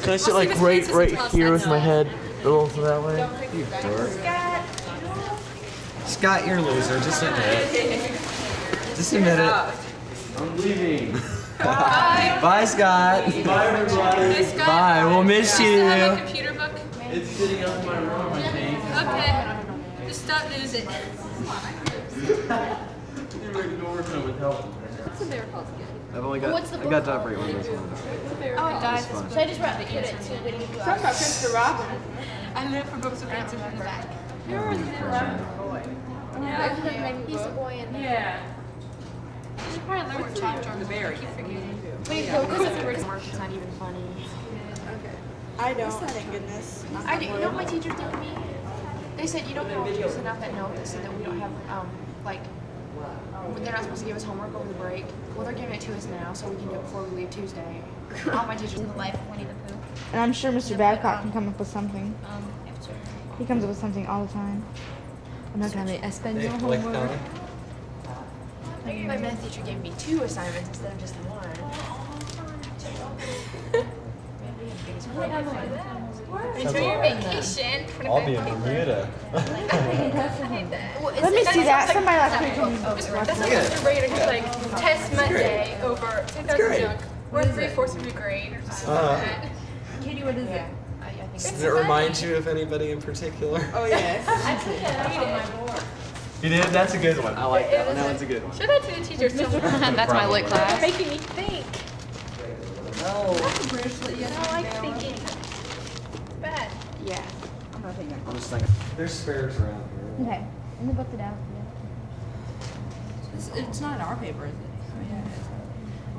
Should I sit like right here with my head a little that way? You dork. Scott, you're a loser. Just admit it. Just admit it. I'm leaving. Bye. Bye, Scott. Bye, everybody. Bye. We'll miss you. Have a computer book? It's sitting on my room, I think. Okay. Just don't lose it. What's the bear called again? I've only got. What's the I book got to called? operate one of those ones. Oh, Should I just write it too when you go out? Mr. Robin. I live for books with answers in the back. You're the boy. Yeah. He's the boy in there. Yeah. You should probably learn what chapter on the bear. I keep forgetting. Wait, no, because it's not even funny. I don't, thank goodness. I do, you know what my teachers did to me? They said you don't have to use enough that note. They said that we don't have, like, they're not supposed to give us homework over the break. Well, they're giving it to us now, so we can do it before we leave Tuesday. All my teachers in the life of Winnie the Pooh. And I'm sure Mr. Babcock can come up with something. He comes up with something all the time. I'm not gonna I spend your homework. My math teacher gave me 2 assignments instead of just 1. Enjoy your vacation. I'll be in Bermuda. Let me see that. Somebody last week told me. That's like Mr. Rader. He's like, test Monday over 2,000 junk. We're in 3/4 of your grade or something like that. Katie, what is it? I think Does it remind you of anybody in particular? Oh, yes. I put that on my board. You did? That's a good one. I like that one. That one's a good one. Show that to the teachers. That's my lit class. Making me think. No. I like thinking. It's bad. Yeah. I'm not thinking. I'm just thinking. There's spares around here. Okay. Let me book it out. It's not in our paper, is it?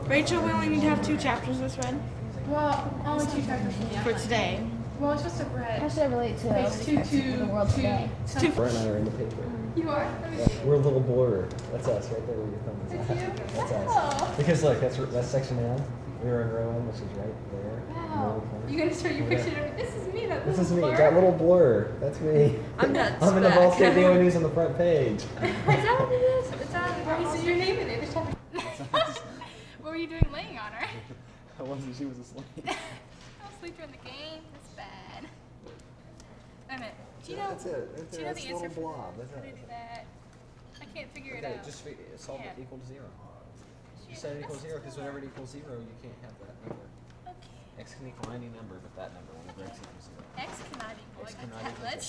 Rachel, we only need to have 2 chapters this read Well, only 2 chapters for today. Well, it's just a bread. How should I relate to Page 2 the world today? Brett and I are in the paper. You are? Yeah, we're a little blur. That's us right there where your thumb is. It's you? That's Wow. us. Because look, that's section M. We were in row M, which is right there. in the Wow. middle corner. You gotta show your Yeah. picture. This is me. That This is little me, blur. that little blur. That's me. I'm that I'm in the speck. Ball State Daily News on the front page. Is that what it is? It's on. You see your name in it. What were you doing laying on her? I wasn't. She was asleep. I was asleep during the game. That's bad. Wait a minute. Do you know? That's it. Do you know That's the a little answer for blob. That's how to it. do that? I can't figure it Okay, out. just solve Yeah. it equal to 0. You set it equals 0 because whenever it equals 0, you can't have that number. Okay. X can equal any number but that number whenever x equals 0. X cannot equal X like cannot that equal much.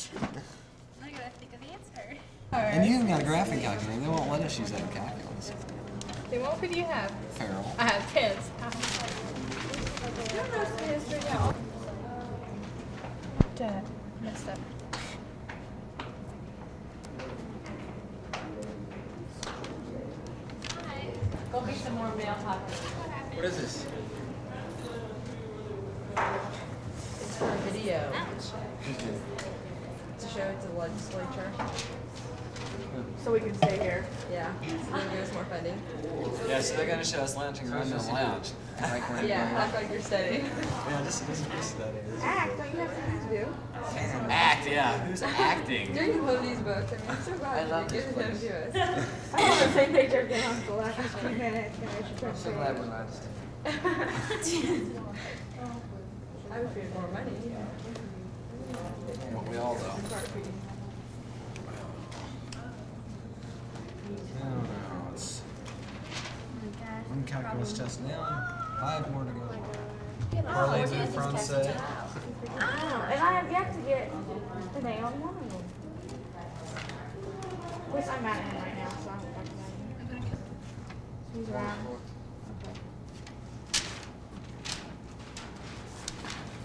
I gotta think of the answer. And you even got a graphing calculator. They won't let us use that in calculus. Then what would you have? Feral. I have tens. Messed up. Go get some more mail poppers. What is this? It's for a video to show it to the legislature. So we can stay here. Yeah, so they give us more funding. Yeah, so they're going to show us lounging around in the lounge. Like when Yeah, act like you're studying. Yeah, just that is. Act, don't you have something to do? Act, yeah. Who's acting? During one of these books, I mean, I'm so glad I love you give this them to us. I'm on the same page again on the last few minutes. And I should I'm so glad we're not just. I would pay more money. What we all know. No, it's one calculus test down, 5 more to go. Parlay to the front set. Oh, and I have yet to get the name on one of them. Of course, I'm at him right now, so I don't talk about him. He's around.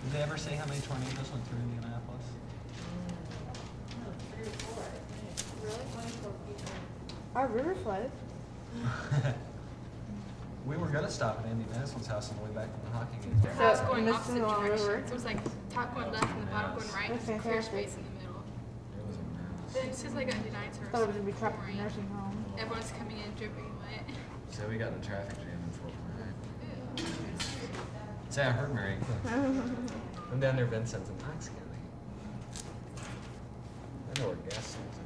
Did they ever say how many tornadoes went through Indianapolis? Our river flooded. We were gonna stop at Andy Madison's house on the way back from the hockey game. So it's going this opposite is all direction. river. So it's like top going left and the bottom going right. That's There's a clear fantastic. space in the middle. It was a mess. It's just like a denied source. Thought it was gonna be trapped in a nursing home. Everyone's coming in dripping wet. So we got in a traffic jam in Fort Worth. Say, I heard Mary. I'm down near Vincent's in Knox County. I know where gas stations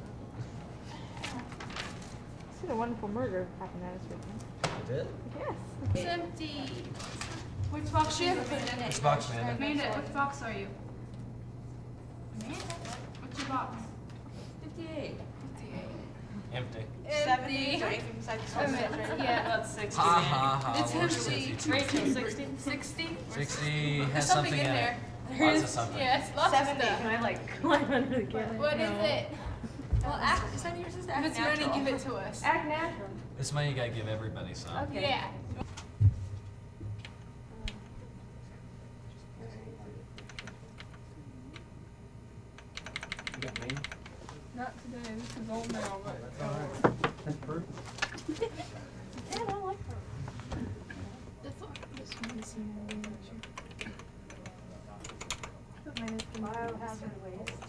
Seen a wonderful murder happen at us weekend. are. You did? Yes. It's empty. Which box are you? Which box, man? Amanda, which box are you? Amanda? What's your box? 58. Empty. 70. Is there anything besides the sauce? Yeah. About 60. Ha ha ha. It's we're empty. Rachel, 60? 60? 60 has There's something in it. Lots of something. Yes, lots of 70. stuff. Can I like climb under the counter? What is it? Well, act. Send yours to If it's money, give it to us. Act natural. This money you gotta give everybody some. Okay. Yeah. You got me? Not today. This is old now, but. That's perfect. Yeah, I like her. This one is Biohazard waste.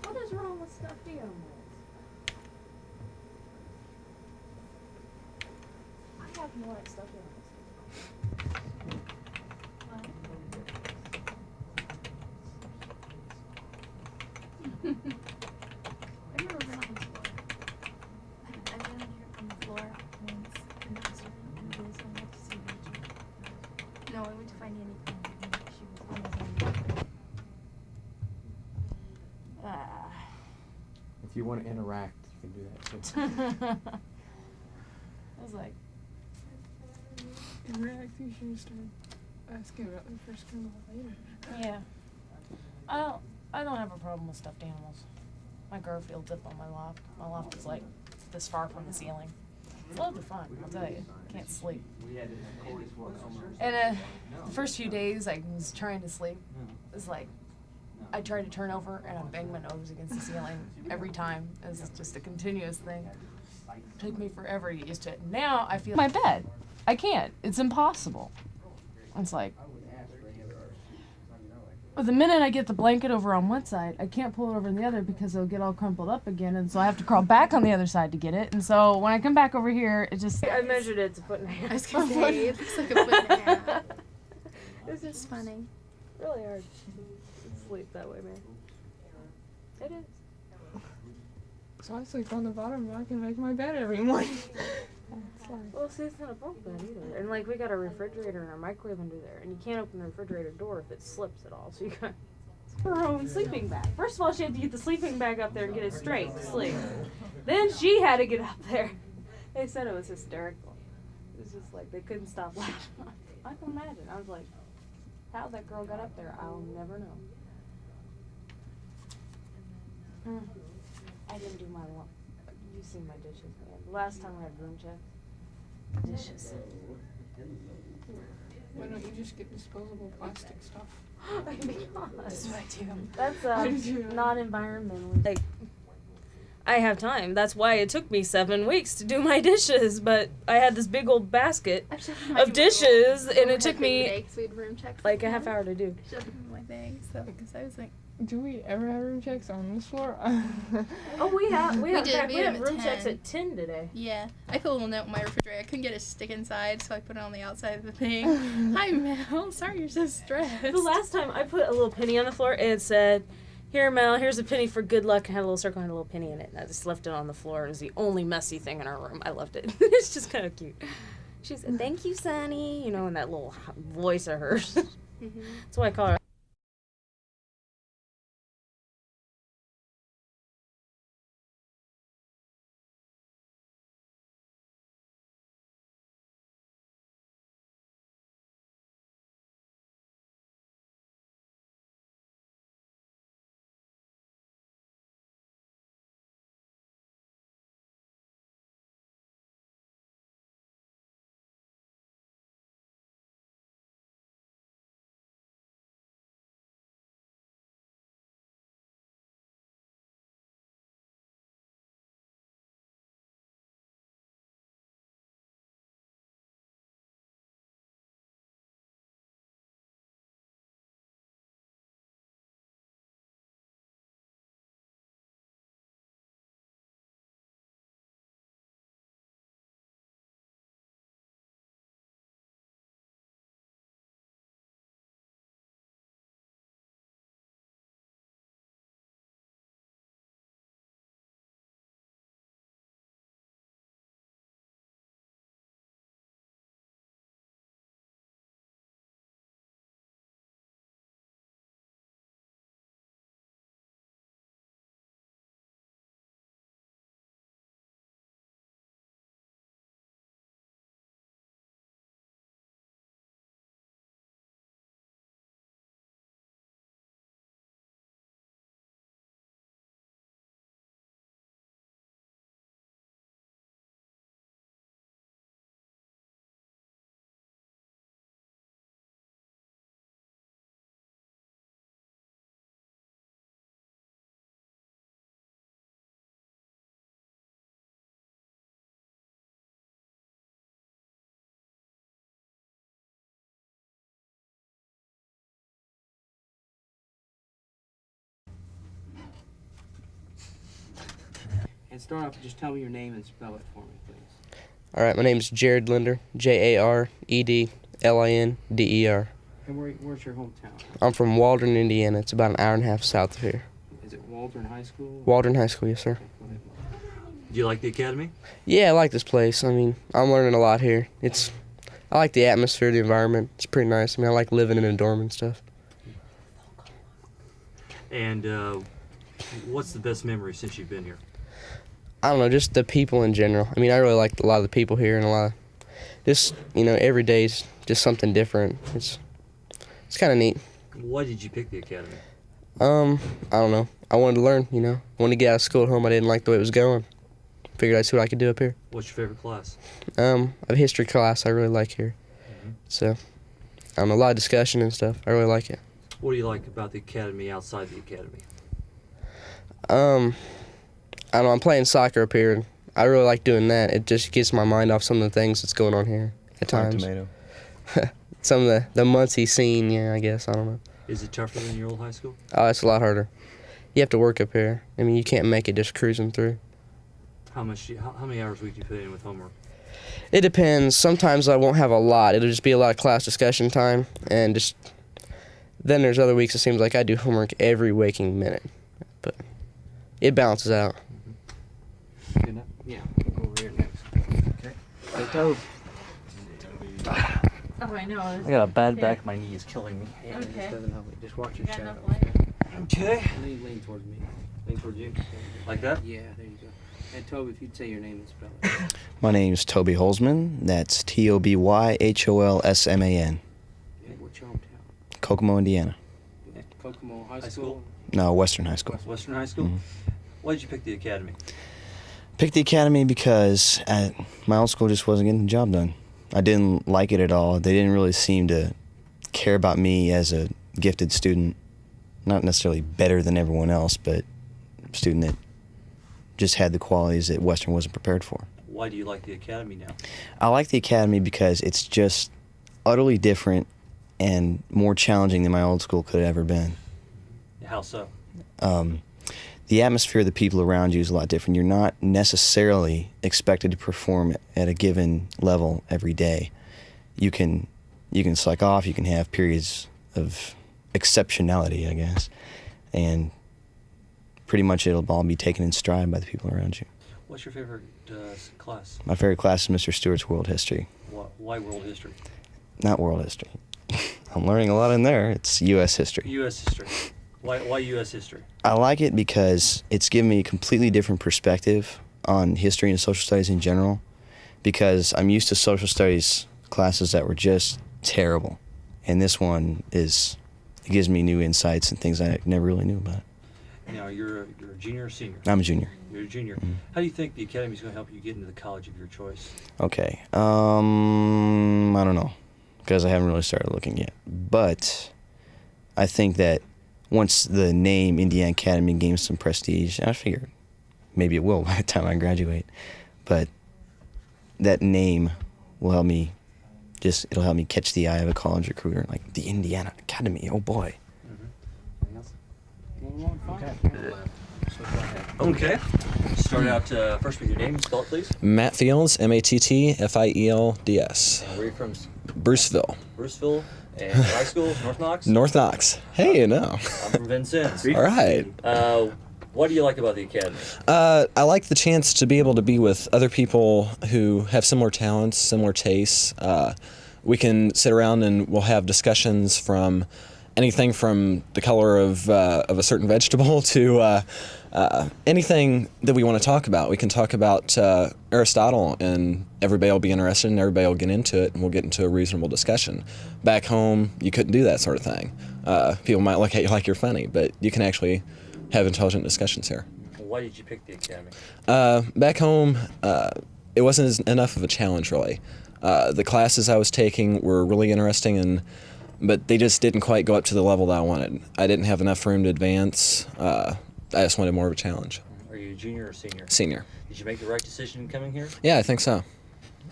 What is wrong with stuffed animals? I have more like stuffed animals. I've never been on the floor. I've been here on the floor once in the hospital, and it was so much to see Rachel. No, I went to find Annie. She was on the Zoom. If you want to interact, you can do that too. I was like, In react, you should start asking about the first criminal later. yeah. I don't have a problem with stuffed animals. My Garfield's up on my loft. My loft is like this far from the ceiling. It's loads of fun, I'll tell you. Can't sleep. And the first few days I was trying to sleep. It was like I tried to turn over and I banged my nose against the ceiling every time. It was just a continuous thing. It took me forever to get used to it. Now I feel my bed. I can't. It's impossible. It's like the minute I get the blanket over on one side, I can't pull it over on the other because it'll get all crumpled up again, and so I have to crawl back on the other side to get it. And so when I come back over here, it just I measured it to foot and a half. I was gonna say, it looks like a foot and a half. This is funny. Really hard to sleep that way, man. It is. So I sleep on the bottom, but I can make my bed every morning. Well, see, it's not a bunk bed either. And like we got a refrigerator and our microwave under there, and you can't open the refrigerator door if it slips at all. So you got her own sleeping bag. First of all, she had to get the sleeping bag up there and get it straight to sleep. Then she had to get up there. They said it was hysterical. It was just like they couldn't stop laughing. I can imagine. I was like, how that girl got up there, I'll never know. I didn't do my one. You see my dishes, man. The last time I had room check. Dishes. Why don't you just get disposable plastic stuff? That's what I do. That's non-environmental. Like, I have time. That's why it took me 7 weeks to do my dishes. But I had this big old basket of dishes, and it took me like a half hour to do. My bag, so because I was like, Do we ever have room checks on this floor? Oh, we have. We did, have we had room them at checks 10. at 10 today. yeah, I put a little note in my refrigerator. I couldn't get a stick inside, so I put it on the outside of the thing. Hi, Mel. Sorry you're so stressed. The last time I put a little penny on the floor, it said, "Here, Mel, here's a penny for good luck," and had a little circle and a little penny in it. And I just left it on the floor. It was the only messy thing in our room. I loved it. It's just kind of cute. She said, "Thank you, Sonny," you know, in that little voice of hers. That's why I call her. And start off, just tell me your name and spell it for me, please. All right, my name's Jared Linder, Jaredlinder. And where's your hometown? I'm from Waldron, Indiana. It's about an hour and a half south of here. Is it Waldron High School? Waldron High School, yes, sir. Okay, go ahead. Do you like the academy? Yeah, I like this place. I mean, I'm learning a lot here. I like the atmosphere, the environment. It's pretty nice. I mean, I like living in a dorm and stuff. And what's the best memory since you've been here? I don't know, just the people in general. I mean, I really like a lot of the people here and a lot of just, every day's just something different. It's kind of neat. Why did you pick the academy? I don't know. I wanted to learn, I wanted to get out of school at home. I didn't like the way it was going. Figured I'd see what I could do up here. What's your favorite class? A history class I really like here. So, a lot of discussion and stuff. I really like it. What do you like about the academy outside the academy? I don't know, I'm playing soccer up here, and I really like doing that. It just gets my mind off some of the things that's going on here at times. Tomato. Some of the Muncie scene, yeah, I guess, I don't know. Is it tougher than your old high school? Oh, it's a lot harder. You have to work up here. I mean, you can't make it just cruising through. How many hours a week do you put in with homework? It depends. Sometimes I won't have a lot. It'll just be a lot of class discussion time, and then there's other weeks it seems like I do homework every waking minute. But it balances out. Good enough? Yeah, we'll go over here next. Okay. Hey, Tobe. Oh, I know. I got a bad back. My knee is killing me. Yeah, Okay. This doesn't help me. Just watch your Got shadow. enough light? Okay. Lean towards me. Lean towards you. Like that? Yeah, there you go. And Tobe, if you'd say your name and spell it. My name's Toby Holzman. That's Tobyholsman. And what's your hometown? Kokomo, Indiana. At Kokomo High High School? school? No, Western High School. Western High School? Mhm. Why did you pick the academy? Picked the academy because at my old school just wasn't getting the job done. I didn't like it at all. They didn't really seem to care about me as a gifted student. Not necessarily better than everyone else, but a student that just had the qualities that Western wasn't prepared for. Why do you like the academy now? I like the academy because it's just utterly different and more challenging than my old school could have ever been. How so? The atmosphere of the people around you is a lot different. You're not necessarily expected to perform at a given level every day. You can slack off, you can have periods of exceptionality, I guess, and pretty much it'll all be taken in stride by the people around you. What's your favorite class? My favorite class is Mr. Stewart's World History. Why world history? Not world history. I'm learning a lot in there. It's U.S. history. U.S. history. Why U.S. history? I like it because it's given me a completely different perspective on history and social studies in general, because I'm used to social studies classes that were just terrible, and this one it gives me new insights and things I never really knew about. Now, you're a junior or senior? I'm a junior. You're a junior. Mhm. How do you think the academy is going to help you get into the college of your choice? Okay, I don't know, because I haven't really started looking yet, but I think that once the name Indiana Academy gains some prestige, I figure maybe it will by the time I graduate, but that name will help me it'll help me catch the eye of a college recruiter, like the Indiana Academy, oh boy. Okay. Start out first with your name and spell it, please. Matt Fields, Mattields. And where are you from? Bruceville. Bruceville. And high school, North Knox? North Knox. Hey, you know. I'm from Vincennes. All right. What do you like about the academy? I like the chance to be able to be with other people who have similar talents, similar tastes. We can sit around and we'll have discussions from anything from the color of a certain vegetable to anything that we want to talk about. We can talk about Aristotle, and everybody will be interested, and everybody will get into it, and we'll get into a reasonable discussion. Back home, you couldn't do that sort of thing. People might look at you like you're funny, but you can actually have intelligent discussions here. Why did you pick the academy? Back home, it wasn't enough of a challenge, really. The classes I was taking were really interesting, but they just didn't quite go up to the level that I wanted. I didn't have enough room to advance. I just wanted more of a challenge. Are you a junior or senior? Senior. Did you make the right decision in coming here? Yeah, I think so.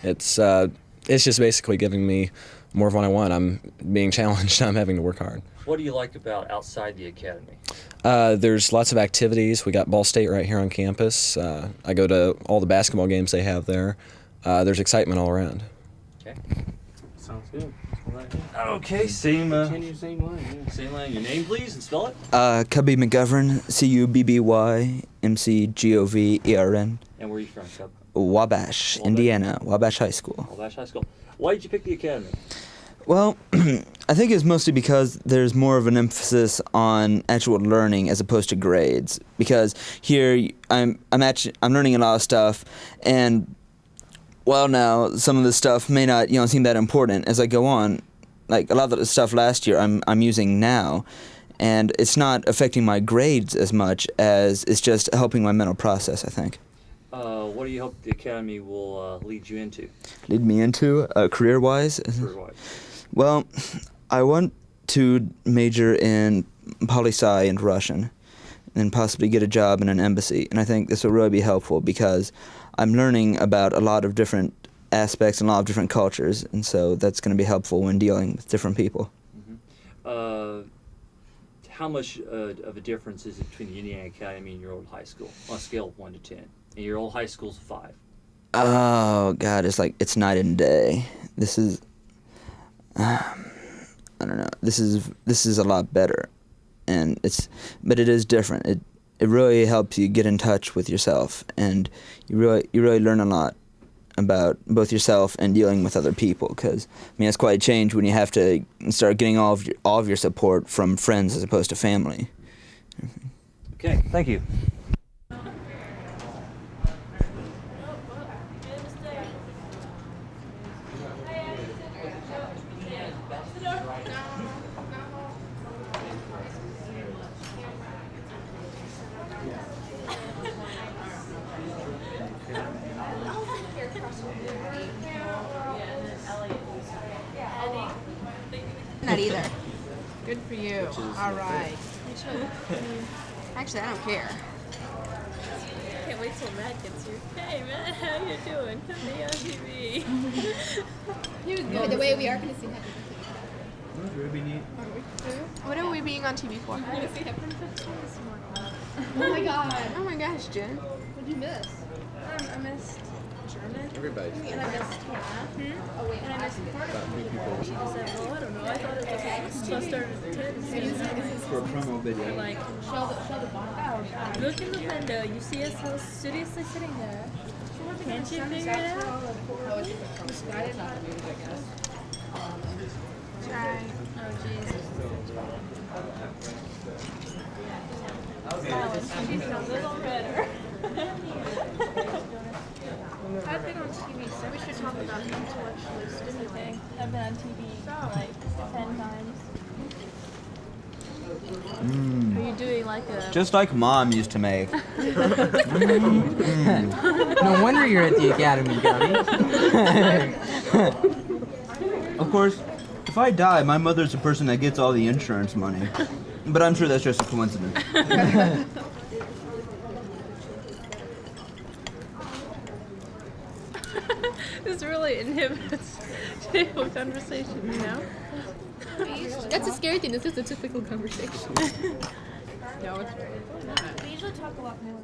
It's just basically giving me more of what I want. I'm being challenged. I'm having to work hard. What do you like about outside the academy? There's lots of activities. We got Ball State right here on campus. I go to all the basketball games they have there. There's excitement all around. Okay. Sounds good. Okay, same. Continue same line. Yeah. Same line. Your name, please, and spell it. Cubby McGovern, CUBBYMCGOVERN. And where are you from, Cub? Wabash, Indiana, Wabash High School. Wabash High School. Why did you pick the academy? Well, I think it's mostly because there's more of an emphasis on actual learning as opposed to grades. Because here I'm learning a lot of stuff, and while now some of the stuff may not seem that important as I go on, like a lot of the stuff last year I'm using now, and it's not affecting my grades as much as it's just helping my mental process, I think. What do you hope the academy will lead you into? Lead me into career-wise? Career-wise. Well, I want to major in poli-sci and Russian, and possibly get a job in an embassy. And I think this will really be helpful because I'm learning about a lot of different aspects and a lot of different cultures, and so that's going to be helpful when dealing with different people. Mm-hmm. How much of a difference is it between the Indiana Academy and your old high school on a scale of 1 to 10? And your old high school's 5. Oh God, it's night and day. This is I don't know. This is a lot better, but it is different. It really helps you get in touch with yourself, and you really learn a lot about both yourself and dealing with other people. Because it's quite a change when you have to start getting all of your support from friends as opposed to family. Okay, thank you. Not either. Good for you. All right. Actually, I don't care. Can't wait till Matt gets here. Hey Matt, how you doing? Come be on TV. The way we are going to see Happy That's really neat. What are we being on TV for? We're going to see Happy this morning. Oh my god. Oh my gosh, Jen. What'd you miss? I missed German. Everybody. And I missed math. Oh wait, and I missed part of it. She just said, well, I don't know. I thought it was so I started at 10. For a promo video. Like, show the bar. Look in the window. You see us so studiously sitting there. Can't you figure it out? Try. Oh, Jesus. She sounds a little better. I've been on TV, so we should talk about intellectually stimulating. I've been on TV like 10 times. Are you doing like a... Just like Mom used to make. No wonder you're at the academy, Gabby. Of course, if I die, my mother's the person that gets all the insurance money. But I'm sure that's just a coincidence. This really inhibits table conversation, you know? That's a scary thing. This is a typical conversation. No, it's really not. We usually talk a lot more.